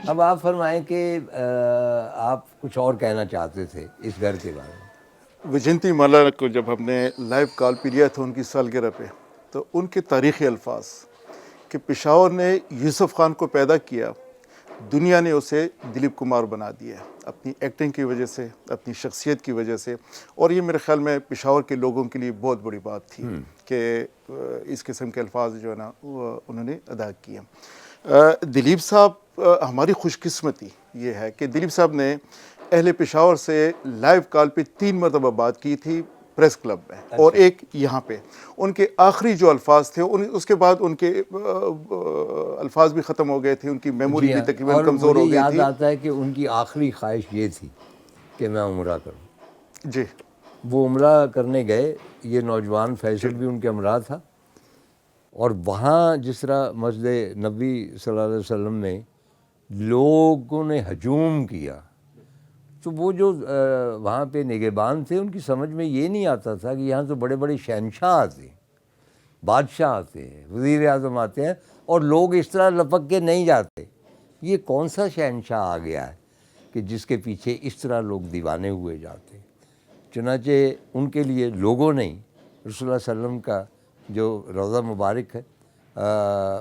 اب آپ فرمائیں کہ آپ کچھ اور کہنا چاہتے تھے اس گھر کے بارے میں۔ وجنتی مالا کو جب ہم نے لائیو کال پہ لیا تھا ان کی سالگرہ پہ، تو ان کے تاریخی الفاظ کہ پشاور نے یوسف خان کو پیدا کیا، دنیا نے اسے دلیپ کمار بنا دیا اپنی ایکٹنگ کی وجہ سے، اپنی شخصیت کی وجہ سے، اور یہ میرے خیال میں پشاور کے لوگوں کے لیے بہت بڑی بات تھی کہ اس قسم کے الفاظ جو ہے نا وہ انہوں نے ادا کیے۔ دلیپ صاحب، ہماری خوش قسمتی یہ ہے کہ دلیپ صاحب نے اہل پشاور سے لائیو کال پہ 3 مرتبہ بات کی تھی پریس کلب میں، اور ایک یہاں پہ۔ ان کے آخری جو الفاظ تھے اس کے بعد ان کے الفاظ بھی ختم ہو گئے تھے، ان کی میموری جی بھی ہاں، تقریباً اور کمزور مجھے ہو گئی یاد تھی۔ آتا ہے کہ ان کی آخری خواہش یہ تھی کہ میں عمرہ کروں۔ جی وہ عمرہ کرنے گئے، یہ نوجوان فیصل بھی ان کے ہمراہ تھا، اور وہاں جس طرح مسجد نبی صلی اللہ علیہ وسلم میں لوگوں نے ہجوم کیا، تو وہ جو وہاں پہ نگہبان تھے ان کی سمجھ میں یہ نہیں آتا تھا کہ یہاں تو بڑے بڑے شہنشاہ آتے ہیں، بادشاہ آتے ہیں، وزیر اعظم آتے ہیں، اور لوگ اس طرح لپک کے نہیں جاتے۔ یہ کون سا شہنشاہ آ گیا ہے کہ جس کے پیچھے اس طرح لوگ دیوانے ہوئے جاتے ہیں؟ چنانچہ ان کے لیے لوگوں نے رسول اللہ صلی اللہ علیہ وسلم کا جو روضہ مبارک ہے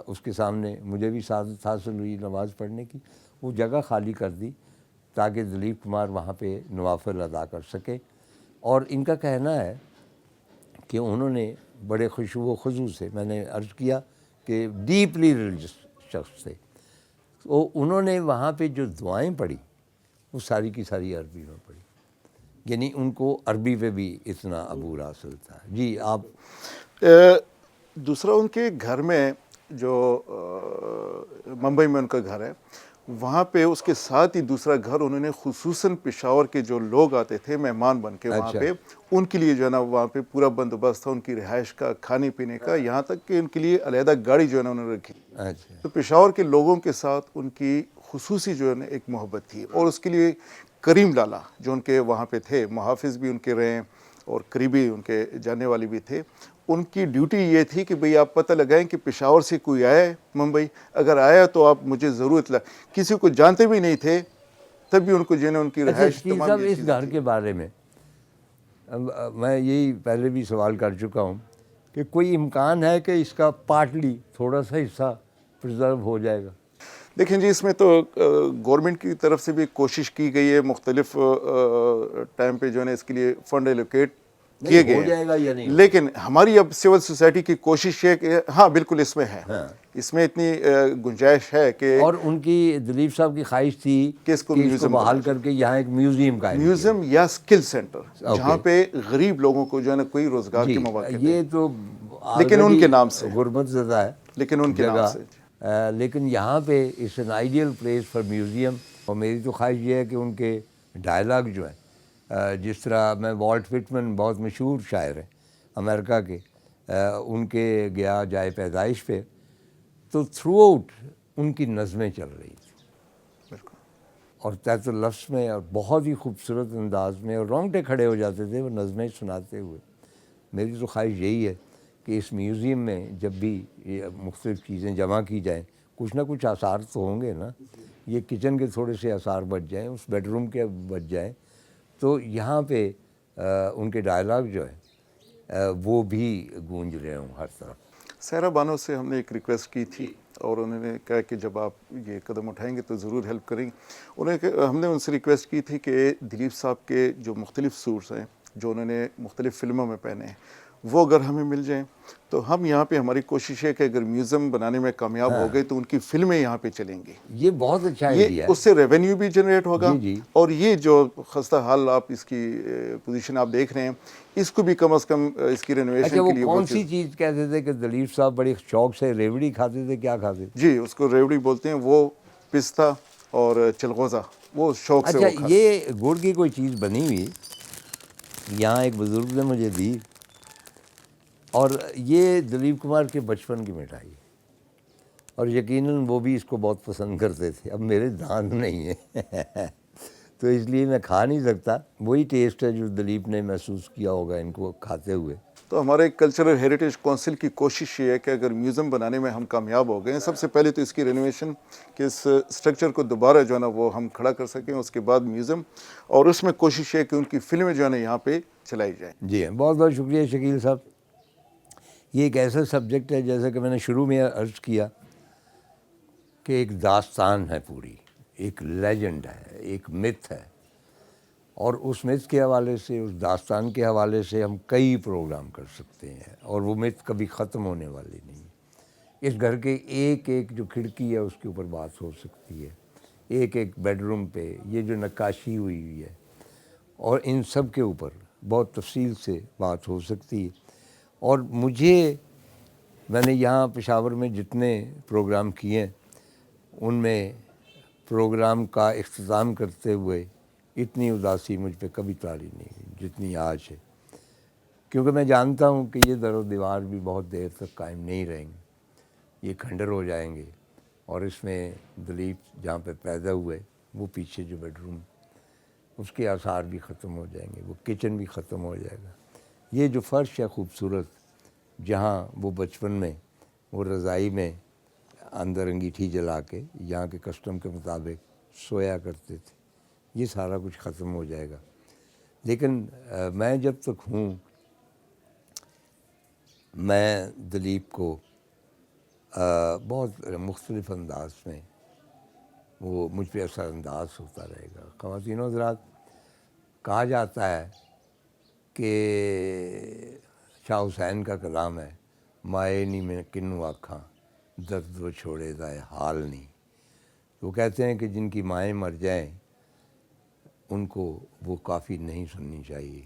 اس کے سامنے مجھے بھی سعادت حاصل ہوئی نماز پڑھنے کی، وہ جگہ خالی کر دی تاکہ دلیپ کمار وہاں پہ نوافل ادا کر سکے۔ اور ان کا کہنا ہے کہ انہوں نے بڑے خشوع و خضوع سے، میں نے عرض کیا کہ ڈیپلی ریلیجس شخص تھے، تو انہوں نے وہاں پہ جو دعائیں پڑھی وہ ساری کی ساری عربی میں پڑھی، یعنی ان کو عربی پہ بھی اتنا عبور حاصل تھا۔ جی آپ۔ دوسرا ان کے گھر میں جو ممبئی میں ان کا گھر ہے، وہاں پہ اس کے ساتھ ہی دوسرا گھر انہوں نے خصوصاً پشاور کے جو لوگ آتے تھے مہمان بن کے وہاں پہ، ان کے لیے جو ہے نا وہاں پہ پورا بندوبست تھا ان کی رہائش کا، کھانے پینے کا، یہاں تک کہ ان کے لیے علیحدہ گاڑی جو ہے نا انہوں نے رکھی۔ تو پشاور کے لوگوں کے ساتھ ان کی خصوصی جو ہے نا ایک محبت تھی، اور اس کے لیے کریم لالا جو ان کے وہاں پہ تھے، محافظ بھی ان کے رہے اور قریبی ان کے جاننے والے بھی تھے، ان کی ڈیوٹی یہ تھی کہ بھئی آپ پتہ لگائیں کہ پشاور سے کوئی آیا ہے ممبئی، اگر آیا تو آپ مجھے ضرور اطلاع۔ کسی کو جانتے بھی نہیں تھے، تب بھی ان کو جنہیں ان کی اچھا رہائش شکیل تمام صاحب، یہ اس چیزیں گھر تھیں۔ کے بارے میں میں یہی پہلے بھی سوال کر چکا ہوں کہ کوئی امکان ہے کہ اس کا پارٹلی تھوڑا سا حصہ پرزرو ہو جائے گا؟ دیکھیں جی، اس میں تو گورنمنٹ کی طرف سے بھی کوشش کی گئی ہے، مختلف ٹائم پہ جو ہے نا اس کے لیے فنڈ ایلوکیٹ کیے گئے ہو ہیں، جائے گا یا نہیں؟ لیکن ہماری اب سول سوسائٹی کی کوشش ہے کہ ہاں بالکل اس میں ہے، اس میں اتنی گنجائش ہے کہ اور ان کی دلیپ صاحب کی خواہش تھی کہ اس کو میوزیم بحال بنایا کر کے یہاں ایک میوزیم قائم کیا میوزیم یا اسکل سینٹر، جہاں اوکے پہ غریب لوگوں کو جو ہے نا کوئی روزگار کے جی، مواقع دیں، یہ تو لیکن ان کے آلریڈی نام سے، غربت زدہ ہے لیکن ان کے نام جگہ، سے۔ لیکن یہاں پہ it's an ideal place for museum. اور میری تو خواہش یہ ہے کہ ان کے ڈائلاگ جو ہیں، جس طرح میں والٹ وٹمن بہت مشہور شاعر ہیں امریکہ کے، ان کے گیا جائے پیدائش پہ تو تھرو آؤٹ ان کی نظمیں چل رہی تھیں، اور تحت اللفظ میں اور بہت ہی خوبصورت انداز میں، اور رونگٹے کھڑے ہو جاتے تھے وہ نظمیں سناتے ہوئے۔ میری تو خواہش یہی ہے کہ اس میوزیم میں جب بھی یہ مختلف چیزیں جمع کی جائیں، کچھ نہ کچھ آثار تو ہوں گے نا، یہ کچن کے تھوڑے سے آثار بچ جائیں، اس بیڈ روم کے بچ جائیں، تو یہاں پہ ان کے ڈائلاگ جو ہے وہ بھی گونج رہے ہوں ہر طرف۔ سہرا بانو سے ہم نے ایک ریکویسٹ کی تھی، اور انہوں نے کہا کہ جب آپ یہ قدم اٹھائیں گے تو ضرور ہیلپ کریں گے۔ ہم نے ان سے ریکویسٹ کی تھی کہ دلیپ صاحب کے جو مختلف سوٹس ہیں جو انہوں نے مختلف فلموں میں پہنے ہیں، وہ اگر ہمیں مل جائیں تو ہم یہاں پہ، ہماری کوشش ہے کہ اگر میوزیم بنانے میں کامیاب ہو گئے تو ان کی فلمیں یہاں پہ چلیں گی، یہ بہت اچھا یہ آئیڈیا ہے۔ اس سے ریونیو بھی جنریٹ ہوگا، جی جی، اور یہ جو خستہ حال آپ اس کی پوزیشن آپ دیکھ رہے ہیں، اس کو بھی کم از کم اس کی اچھا رینوویشن وہ کے لیے کون بہت سی چیز کہتے تھے کہ دلیپ صاحب بڑے شوق سے ریوڑی کھاتے تھے، کیا کھاتے تھے؟ جی اس کو ریوڑی بولتے ہیں، وہ پستہ اور چلغوزہ، وہ شوق سے اچھا وہ کھاتے ہیں۔ یہ گڑ کی کوئی چیز بنی ہوئی یہاں ایک بزرگ نے مجھے دی، اور یہ دلیپ کمار کے بچپن کی مٹھائی ہے، اور یقیناً وہ بھی اس کو بہت پسند کرتے تھے۔ اب میرے دانت نہیں ہیں تو اس لیے میں کھا نہیں سکتا، وہی ٹیسٹ ہے جو دلیپ نے محسوس کیا ہوگا ان کو کھاتے ہوئے۔ تو ہمارے کلچرل ہیریٹیج کونسل کی کوشش یہ ہے کہ اگر میوزیم بنانے میں ہم کامیاب ہو گئے ہیں، سب سے پہلے تو اس کی رینوویشن کے اس اسٹرکچر کو دوبارہ جو ہے نا وہ ہم کھڑا کر سکیں، اس کے بعد میوزیم، اور اس میں کوشش ہے کہ ان کی فلمیں جو ہے نا یہاں پہ چلائی جائیں۔ جی بہت بہت شکریہ شکیل صاحب۔ یہ ایک ایسا سبجیکٹ ہے جیسا کہ میں نے شروع میں عرض کیا کہ ایک داستان ہے پوری، ایک لیجنڈ ہے، ایک متھ ہے، اور اس متھ کے حوالے سے، اس داستان کے حوالے سے ہم کئی پروگرام کر سکتے ہیں، اور وہ متھ کبھی ختم ہونے والی نہیں۔ اس گھر کے ایک ایک جو کھڑکی ہے اس کے اوپر بات ہو سکتی ہے، ایک ایک بیڈ روم پہ یہ جو نقاشی ہوئی ہے، اور ان سب کے اوپر بہت تفصیل سے بات ہو سکتی ہے۔ اور میں نے یہاں پشاور میں جتنے پروگرام کیے ہیں ان میں پروگرام کا اختتام کرتے ہوئے اتنی اداسی مجھ پہ کبھی طاری نہیں ہوئی جتنی آج ہے، کیونکہ میں جانتا ہوں کہ یہ در و دیوار بھی بہت دیر تک قائم نہیں رہیں گے، یہ کھنڈر ہو جائیں گے، اور اس میں دلیپ جہاں پہ پیدا ہوئے وہ پیچھے جو بیڈ روم اس کے آثار بھی ختم ہو جائیں گے، وہ کچن بھی ختم ہو جائے گا۔ یہ جو فرش ہے خوبصورت، جہاں وہ بچپن میں وہ رضائی میں اندر انگیٹھی جلا کے یہاں کے کسٹم کے مطابق سویا کرتے تھے، یہ سارا کچھ ختم ہو جائے گا۔ لیکن میں جب تک ہوں، میں دلیپ کو بہت مختلف انداز میں وہ مجھ پہ اثر انداز ہوتا رہے گا۔ خواتین و حضرات، کہا جاتا ہے کہ شاہ حسین کا کلام ہے، مائے نی میں کنو آکھاں درد و چھوڑے دائے حال نہیں۔ وہ کہتے ہیں کہ جن کی مائیں مر جائیں ان کو وہ کافی نہیں سننی چاہیے۔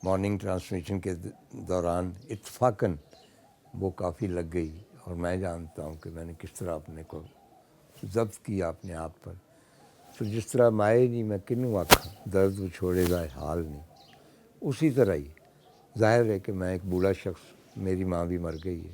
مارننگ ٹرانسمیشن کے دوران اتفاقاً وہ کافی لگ گئی، اور میں جانتا ہوں کہ میں نے کس طرح اپنے کو ضبط کیا اپنے آپ پر۔ تو جس طرح مائے نہیں میں کنوں آکھاں درد و چھوڑے دائے حال نہیں، اسی طرح ہی ظاہر ہے کہ میں ایک بوڑھا شخص، میری ماں بھی مر گئی ہے،